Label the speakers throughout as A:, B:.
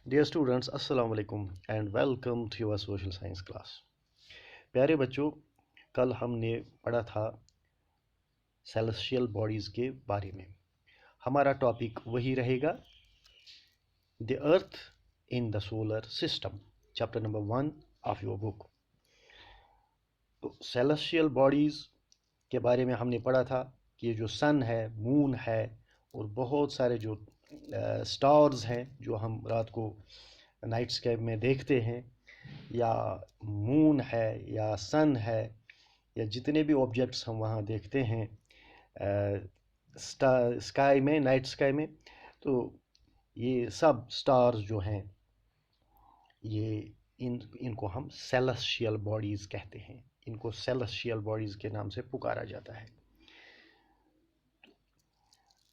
A: Dear students अस्सलाम वालेकुम and welcome to your social science class. प्यारे बच्चों, कल हमने पढ़ा था सेलेस्टियल बॉडीज़ के बारे में। हमारा टॉपिक वही रहेगा, the earth in the solar system, chapter number 1 of your book. तो सेलेस्टियल बॉडीज़ के बारे में हमने पढ़ा था कि ये जो सन है, मून है और बहुत सारे जो स्टार्स हैं जो हम रात को नाइट स्काई में देखते हैं, या मून है या सन है या जितने भी ऑब्जेक्ट्स हम वहाँ देखते हैं स्काई में, नाइट स्काई में, तो ये सब स्टार्स जो हैं ये इनको हम सेलेस्टियल बॉडीज़ कहते हैं। इनको सेलेस्टियल बॉडीज़ के नाम से पुकारा जाता है।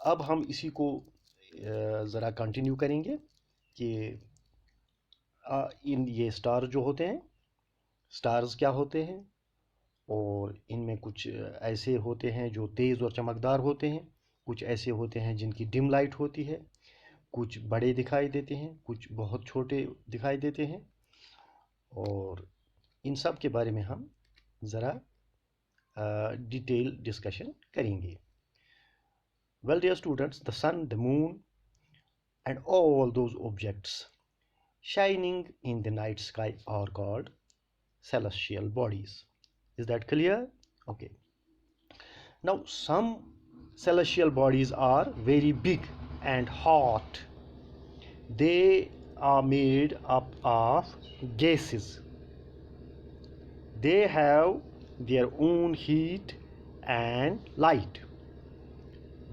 A: अब हम इसी को ज़रा कंटिन्यू करेंगे कि ये स्टार जो होते हैं, स्टार्स क्या होते हैं, और इनमें कुछ ऐसे होते हैं जो तेज़ और चमकदार होते हैं, कुछ ऐसे होते हैं जिनकी डिम लाइट होती है, कुछ बड़े दिखाई देते हैं, कुछ बहुत छोटे दिखाई देते हैं, और इन सब के बारे में हम ज़रा डिटेल डिस्कशन करेंगे। Well, dear students, the sun, the moon, and all those objects shining in the night sky are called celestial bodies. Is that clear? Okay. Now, some celestial bodies are very big and hot. They are made up of gases. They have their own heat and light,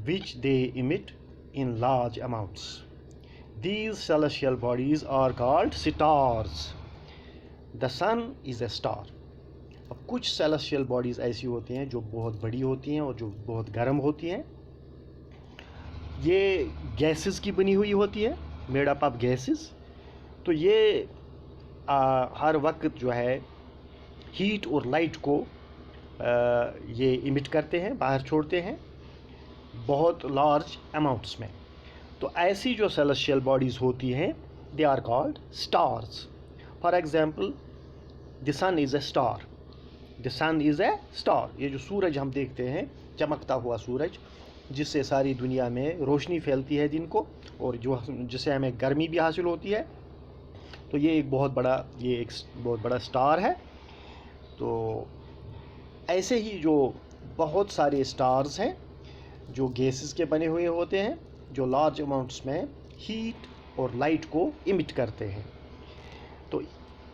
A: which they emit in large amounts. These celestial bodies are called stars. The sun is a star. अब कुछ celestial bodies ऐसी होती हैं जो बहुत बड़ी होती हैं और जो बहुत गर्म होती हैं। ये गैसेस की बनी हुई होती है, मेड अप ऑफ गैसेस। तो ये हर वक्त जो है हीट और लाइट को ये इमिट करते हैं, बाहर छोड़ते हैं बहुत लार्ज अमाउंट्स में। तो ऐसी जो सेलेस्टियल बॉडीज़ होती हैं, they are called stars. For example, the sun is a star. The sun is a star. ये जो सूरज हम देखते हैं, चमकता हुआ सूरज, जिससे सारी दुनिया में रोशनी फैलती है दिन को, और जिससे हमें गर्मी भी हासिल होती है, तो ये एक बहुत बड़ा स्टार है। तो ऐसे ही जो बहुत सारे स्टार्स हैं जो गैसेस के बने हुए होते हैं, जो लार्ज अमाउंट्स में हीट और लाइट को इमिट करते हैं, तो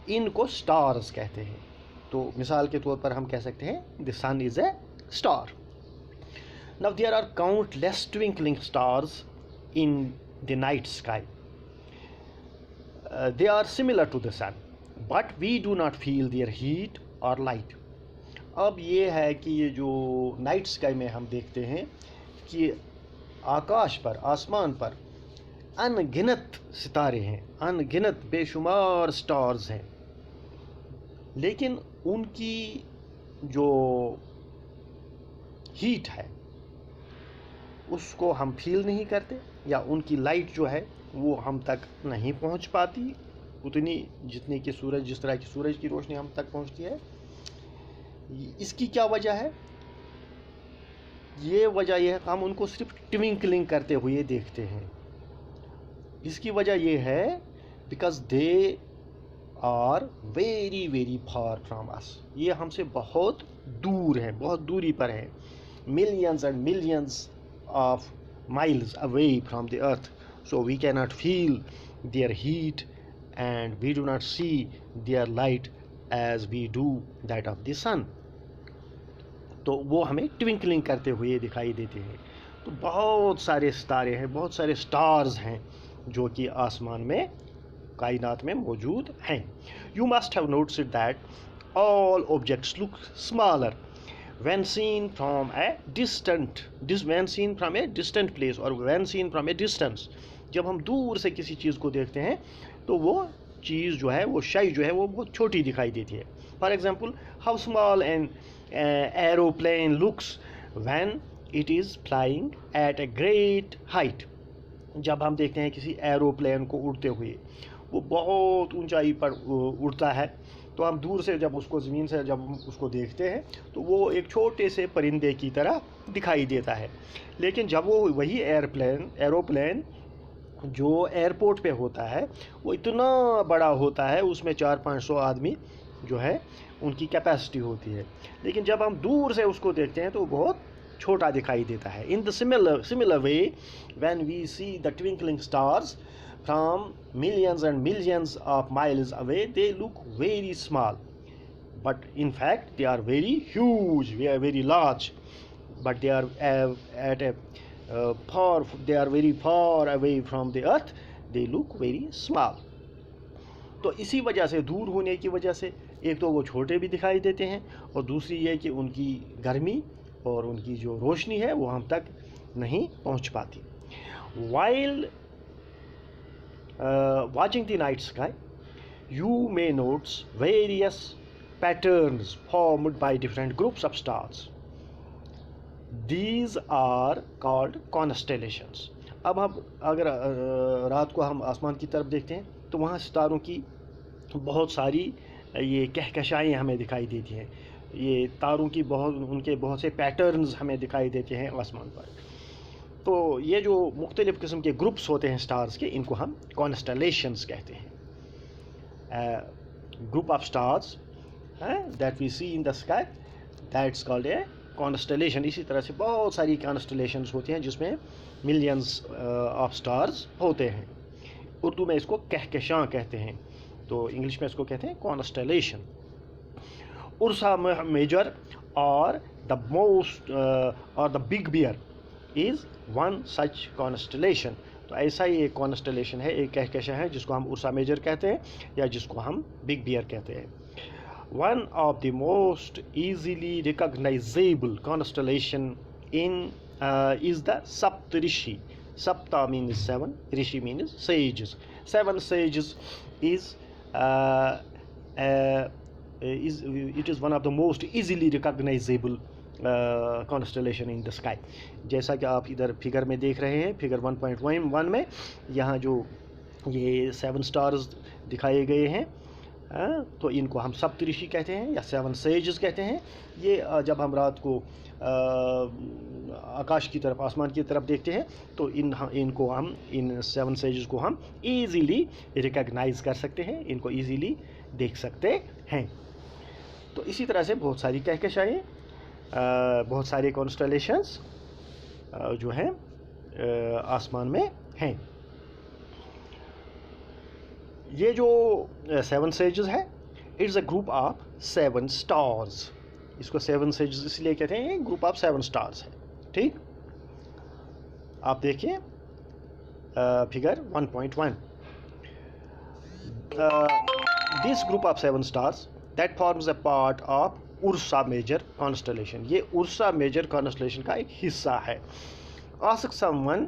A: इनको स्टार्स कहते हैं। तो मिसाल के तौर पर हम कह सकते हैं the sun is a star. Now there are countless twinkling stars in the night sky. They are similar to the sun, but we do not feel their heat or light. अब ये है कि ये जो नाइट स्काई में हम देखते हैं कि आकाश पर, आसमान पर अनगिनत सितारे हैं, अनगिनत बेशुमार स्टार्स हैं, लेकिन उनकी जो हीट है उसको हम फील नहीं करते, या उनकी लाइट जो है वो हम तक नहीं पहुंच पाती उतनी जितनी कि जिस तरह की सूरज की रोशनी हम तक पहुंचती है। इसकी क्या वजह है? ये वजह यह है कि हम उनको सिर्फ ट्विंकलिंग करते हुए देखते हैं। इसकी वजह यह है because they are very very far from us. ये हमसे बहुत दूर हैं, बहुत दूरी पर हैं, millions and millions of miles away from the earth. So we can not feel their heat and we do not see their light as we do that of the sun. तो वो हमें ट्विंकलिंग करते हुए दिखाई देते हैं। तो बहुत सारे सितारे हैं, बहुत सारे स्टार्स हैं जो कि आसमान में, कायनात में मौजूद हैं। You must have noticed that all objects look smaller when seen from a distant place और when seen from a distance। जब हम दूर से किसी चीज़ को देखते हैं तो वो चीज़ जो है, वो शाई जो है, वो बहुत छोटी दिखाई देती है। For example, how small an aeroplane looks when it is flying eight a great height. जब हम देखते हैं किसी एरोप्लेन को उड़ते हुए, वो बहुत ऊंचाई पर उड़ता है, तो हम दूर से जब उसको ज़मीन से जब हम उसको देखते हैं तो वो एक छोटे से परिंदे की तरह दिखाई देता है। लेकिन जब वो वही एरोप्लेन जो एयरपोर्ट पे होता है वो इतना बड़ा होता है, उसमें 400-500 आदमी जो है उनकी कैपेसिटी होती है, लेकिन जब हम दूर से उसको देखते हैं तो वो बहुत छोटा दिखाई देता है। In the similar way when we see the twinkling stars from millions and millions of miles away, they look very small, but in fact they are very huge, they are very large, but they are at a they are very far away from the earth, they look very small. तो इसी वजह से, दूर होने की वजह से, एक तो वो छोटे भी दिखाई देते हैं और दूसरी ये कि उनकी गर्मी और उनकी जो रोशनी है वो हम तक नहीं पहुंच पाती। While watching the night sky, you may notice various patterns formed by different groups of stars. These are called constellations. अब हम अगर रात को हम आसमान की तरफ देखते हैं तो वहाँ सितारों की बहुत सारी ये कहकशाएँ हमें दिखाई देती हैं, ये तारों की उनके बहुत से पैटर्न्स हमें दिखाई देते हैं आसमान पर। तो ये जो मुख्तलिफ़ किस्म के ग्रुप्स होते हैं स्टार्स के, इनको हम कॉन्स्टेलेशंस कहते हैं। Group of stars that we see in the sky, that's called a constellation. इसी तरह से बहुत सारी कॉन्स्टेलेशंस होती हैं जिसमें मिलियंस ऑफ स्टार्स होते हैं। उर्दू में इसको कहकशां कहते हैं, तो इंग्लिश में इसको कहते हैं कॉन्स्टेलेशन। उर्सा मेजर और the big bear is one such constellation. तो ऐसा ही एक कॉन्स्टेलेशन है, एक कहकशां है जिसको हम उर्सा मेजर कहते हैं या जिसको हम बिग बियर कहते हैं। One of the most easily recognizable constellation is the Saptarishi. Sapta means 7, Rishi means sages. 7 sages is it is one of the most easily recognizable constellation in the sky. जैसा कि आप इधर figure में देख रहे हैं, फिगर 1.1 में यहाँ जो ये 7 स्टार्स दिखाए गए हैं, तो इनको हम सप्तऋषि कहते हैं या 7 सेजेस कहते हैं। ये जब हम रात को आकाश की तरफ, आसमान की तरफ देखते हैं तो इनको हम, इन 7 सेजेस को हम ईज़िली रिकॉग्नाइज कर सकते हैं, इनको ईज़िली देख सकते हैं। तो इसी तरह से बहुत सारी कहकशाएँ, बहुत सारे कॉन्स्टेलेशंस जो हैं आसमान में हैं। ये जो 7 सेजेस है, it's a group of 7 stars. इसको 7 सेजेस इसलिए कहते हैं, ग्रुप ऑफ 7 स्टार्स है। ठीक, आप देखिए figure 1.1। This group of 7 stars that forms a part of Ursa Major constellation. ये उर्सा मेजर कॉन्स्टेलेशन का एक हिस्सा है। Ask someone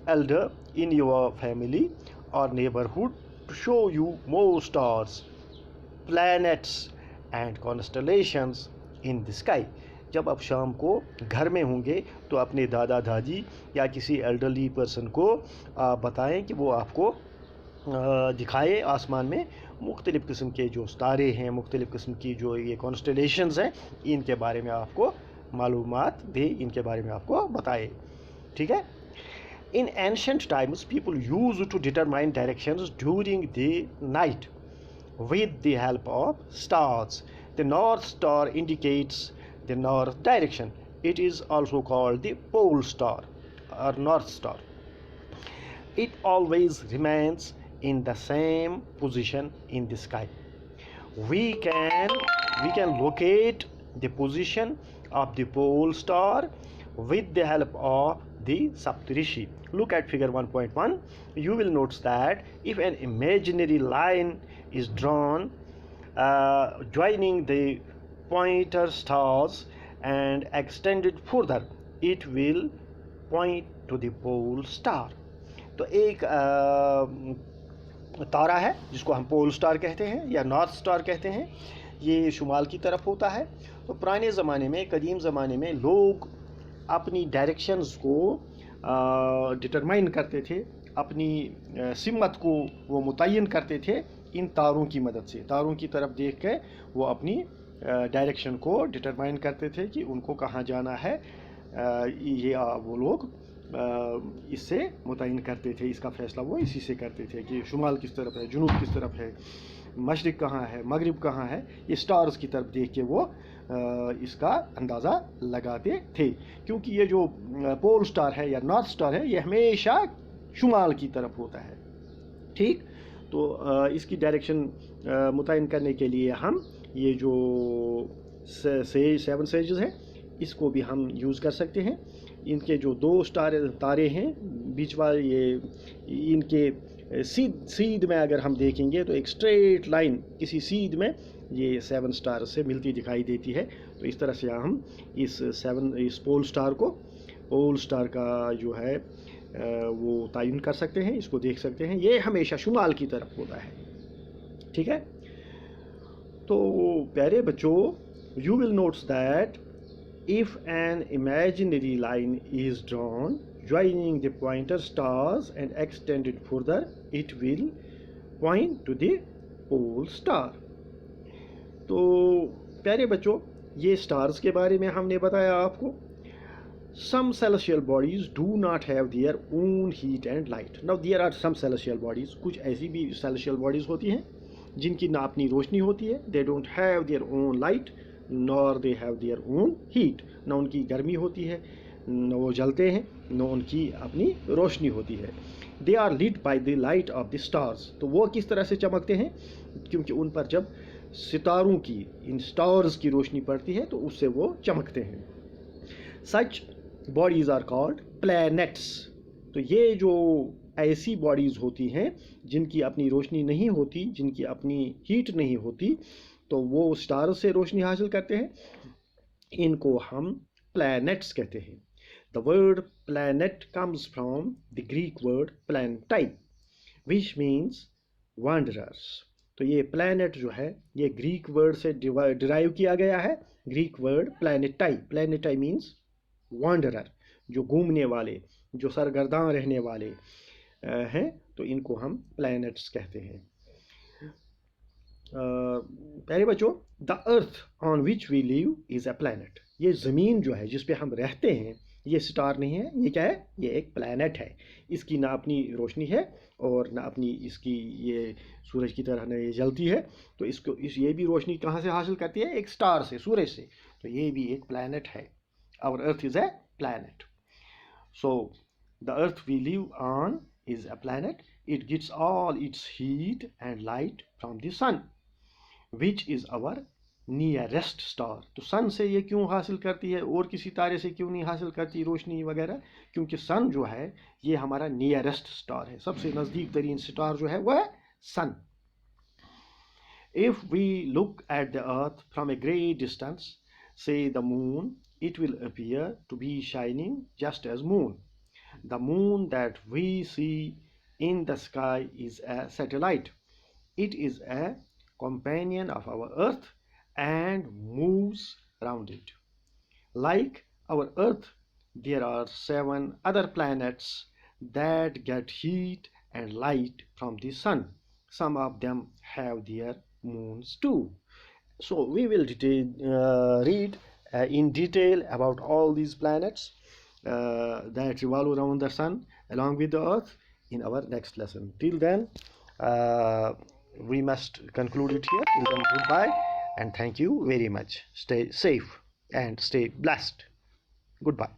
A: elder in your family or neighbourhood to show you more stars, planets and constellations in the sky. जब आप शाम को घर में होंगे तो अपने दादा दादी या किसी एल्डरली पर्सन को बताएं कि वो आपको दिखाए आसमान में मुख्तलिफ़ किस्म के जो तारे हैं, मुख्तलिफ़ किस्म की जो ये कॉन्स्टेलेशंस हैं, इनके बारे में आपको मालूमात दे, इनके बारे में आपको बताए। ठीक है। In ancient times, people used to determine directions during the night with the help of stars. The North Star indicates the north direction. It is also called the pole star or North Star. It always remains in the same position in the sky. We can locate the position of the pole star with the help of the Saptarishi. Look at figure 1.1. You will notice that if an imaginary line is drawn joining the pointer stars and extended further, it will point to the pole star. तो एक तारा है जिसको हम pole star कहते हैं या north star कहते हैं, ये शुमाल की तरफ होता है। तो पुराने ज़माने में, कदीम ज़माने में लोग अपनी डायरेक्शंस को डिटरमाइन करते थे अपनी सिमत को वो मुतय्यन करते थे इन तारों की मदद से। तारों की तरफ देख के वो अपनी डायरेक्शन को डिटरमाइन करते थे कि उनको कहाँ जाना है। ये वो लोग इससे मुतय्यन करते थे, इसका फ़ैसला वो इसी से करते थे कि शुमाल किस तरफ है, जुनूब किस तरफ है, मशरिक़ कहाँ है, मगरिब कहाँ है। ये स्टार्स की तरफ देख के वो इसका अंदाज़ा लगाते थे, क्योंकि ये जो पोल स्टार है या नॉर्थ स्टार है ये हमेशा शुमाल की तरफ होता है। ठीक, तो इसकी डायरेक्शन मुतय्यन करने के लिए हम ये जो सेवन सेजेस हैं इसको भी हम यूज़ कर सकते हैं। इनके जो दो तारे हैं बीच वाले, ये इनके सीध में अगर हम देखेंगे तो एक स्ट्रेट लाइन किसी सीध में ये 7 स्टार से मिलती दिखाई देती है। तो इस तरह से हम इस पोल स्टार का जो है वो तयन कर सकते हैं, इसको देख सकते हैं। ये हमेशा शुमाल की तरफ होता है। ठीक है, तो प्यारे बच्चों, you will notes that if an imaginary line is drawn joining the pointer stars and extended further, it will point to the pole star. तो प्यारे बच्चों, ये स्टार्स के बारे में हमने बताया आपको। Some celestial bodies do not have their own heat and light. Now there are some celestial bodies, कुछ ऐसी भी celestial bodies होती हैं जिनकी ना अपनी रोशनी होती है। They don't have their own light nor they have their own heat, ना उनकी गर्मी होती है, न वो जलते हैं, न उनकी अपनी रोशनी होती है। They are lead by the light of the stars. तो वो किस तरह से चमकते हैं, क्योंकि उन पर जब सितारों की, इन स्टार्स की रोशनी पड़ती है तो उससे वो चमकते हैं। सच बॉडीज़ आर कॉल्ड प्लैनेट्स। तो ये जो ऐसी बॉडीज़ होती हैं जिनकी अपनी रोशनी नहीं होती, जिनकी अपनी हीट नहीं होती, तो वो स्टार से रोशनी हासिल करते हैं, इनको हम प्लैनेट्स कहते हैं। The word planet comes from the Greek word planetai which means wanderers. तो ये प्लैनेट जो है ये ग्रीक वर्ड से डिराइव किया गया है, ग्रीक वर्ड प्लैनेटाई। प्लैनेटाई मीन्स वांडरर, जो घूमने वाले, जो सरगर्दान रहने वाले हैं, तो इनको हम प्लैनेट्स कहते हैं। प्यारे बच्चों, the earth on which we live is a planet. ये ज़मीन जो है जिस पे हम रहते हैं ये स्टार नहीं है, ये क्या है, ये एक प्लैनेट है। इसकी ना अपनी रोशनी है और ना अपनी इसकी ये सूरज की तरह ना ये जलती है। तो ये भी रोशनी कहाँ से हासिल करती है, एक स्टार से, सूरज से। तो ये भी एक प्लैनेट है। Our earth is a planet. So the earth we live on is a planet. It gets all its heat and light from the sun which is our nearest star. तो sun से ये क्यों हासिल करती है और किसी तारे से क्यों नहीं हासिल करती रोशनी वगैरह, क्योंकि सन जो है ये हमारा नियरेस्ट स्टार है, सबसे नज़दीक तरीन स्टार जो है वह है sun. If we look at the earth from a great distance, say the moon, it will appear to be shining just as moon. The moon that we see in the sky is a satellite. It is a companion of our earth and moves around it. Like our earth, there are 7 other planets that get heat and light from the sun. Some of them have their moons too. So we will read in detail about all these planets that revolve around the sun along with the earth in our next lesson. Till then, we must conclude it here. Till then, goodbye and thank you very much. Stay safe and stay blessed. Goodbye.